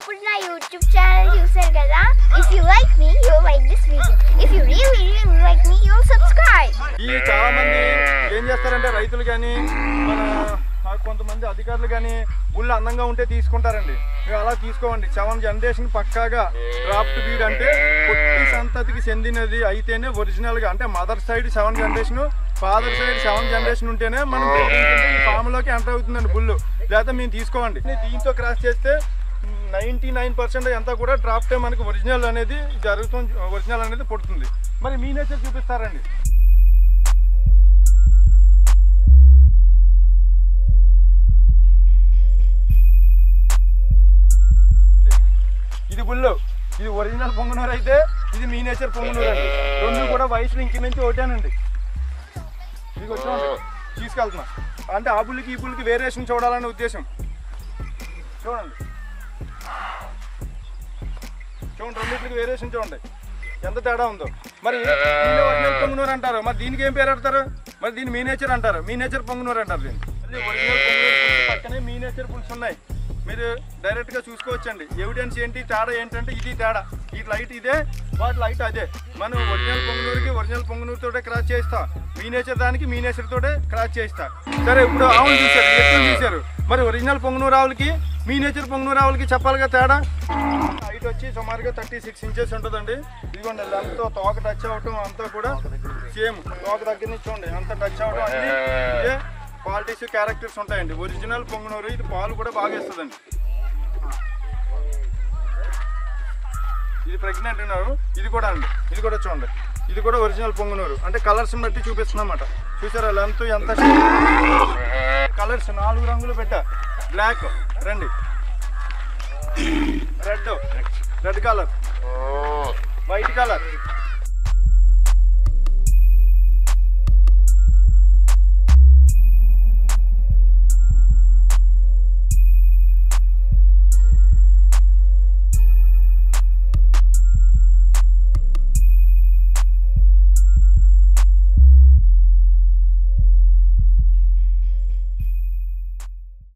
ఇప్పుడు నా YouTube channel చూసారు కదా. If you like me you like this video. If you really like me you subscribe. ఈ చాలా మంది ఏం చేస్తారంటే రైతులు కానీ మన కొంతమంది అధికారులు కానీ బుల్లు అందంగా ఉంటే తీసుకుంటారండి. మేము అలా తీసుకోమండి. 7th జనరేషన్ పక్కాగా డ్రాఫ్ట్ బీడ్ అంటే పొట్టి సంతతికి చెందినది అయితేనే ఒరిజినల్గా, అంటే mother side 7th generation, father side 7th generation ఉంటేనే మనం ఈ ఫామ్లోకి ఎంటర్ అవుతుందండి బుల్లు. లేకపోతే మేము తీసుకోమండి. దీంతో క్రాస్ చేస్తే 99% అంతా కూడా డ్రాఫ్టే మనకి ఒరిజినల్ అనేది జరుగుతుంది, ఒరిజినల్ అనేది పుడుతుంది. మరి మీ నేచర్ చూపిస్తారండి. ఇది బుల్లు, ఇది ఒరిజినల్ పొంగునూరు అయితే ఇది మీ నేచర్ పొంగునూరు అండి. రెండు కూడా వయసులో ఇంచుమించు ఒకటేనండి. ఇది వచ్చి తీసుకెళ్తున్నా అంటే ఆ బుల్లికి ఈ బుల్లికి వేరియేషన్ చూడాలనే ఉద్దేశం. చూడండి చూడండి, రెండింటికి వేరియేషన్ చూడండి ఎంత తేడా ఉందో. మరి దీన్ని ఒరిజినల్ పొంగునూరు అంటారు, మరి దీనికి ఏం పేరు పెడతారు? మరి దీన్ని మీ నేచర్ అంటారు, మీ నేచర్ పొంగునూరు అంటారు. దీన్ని ఒరిజినల్ పొంగునూరు పక్కనే మీ నేచర్ పులుసు ఉన్నాయి, మీరు డైరెక్ట్గా చూసుకోవచ్చండి. ఎవిడెన్స్ ఏంటి, తేడా ఏంటంటే ఇది తేడా, ఈ లైట్ ఇదే, వాటి లైట్ అదే. మనం ఒరిజినల్ పొంగునూరుకి ఒరిజినల్ పొంగునూరుతోటే క్రాస్ చేస్తాం, మీ నేచర్ దానికి మీ నేచర్ తోటే క్రాస్ చేస్తా. సరే, ఇప్పుడు ఆవులు చూశారు, ఎత్తులు చూశారు, మరి ఒరిజినల్ పొంగునూరు ఆవులకి మీ నేచర్ పొంగునూరు ఆవులకి చెప్పాలిగా తేడా. హైట్ వచ్చి సుమారుగా 36 ఇంచెస్ ఉంటుందండి. ఇదిగోండి అంతా తోక టచ్ అవ్వటం అంతా కూడా సేమ్, తోక దగ్గర నుంచి చూడండి అంత టచ్ అవ్వడం అనేది ఇదే క్వాలిటీస్ క్యారెక్టర్స్ ఉంటాయండి. ఒరిజినల్ పొంగునూరు, ఇది పాలు కూడా బాగా ఇస్తుందండి. ఇది ప్రెగ్నెంట్ ఉన్నారు, ఇది కూడా అండి, ఇది కూడా చూడండి, ఇది కూడా ఒరిజినల్ పొంగునూరు. అంటే కలర్స్ బట్టి చూపిస్తుందన్నమాట. చూసారా లెంత్ ఎంత, కలర్స్ 4 రంగులు పెట్టా, బ్లాక్, రండి, రెడ్ కలర్, వైట్ కలర్,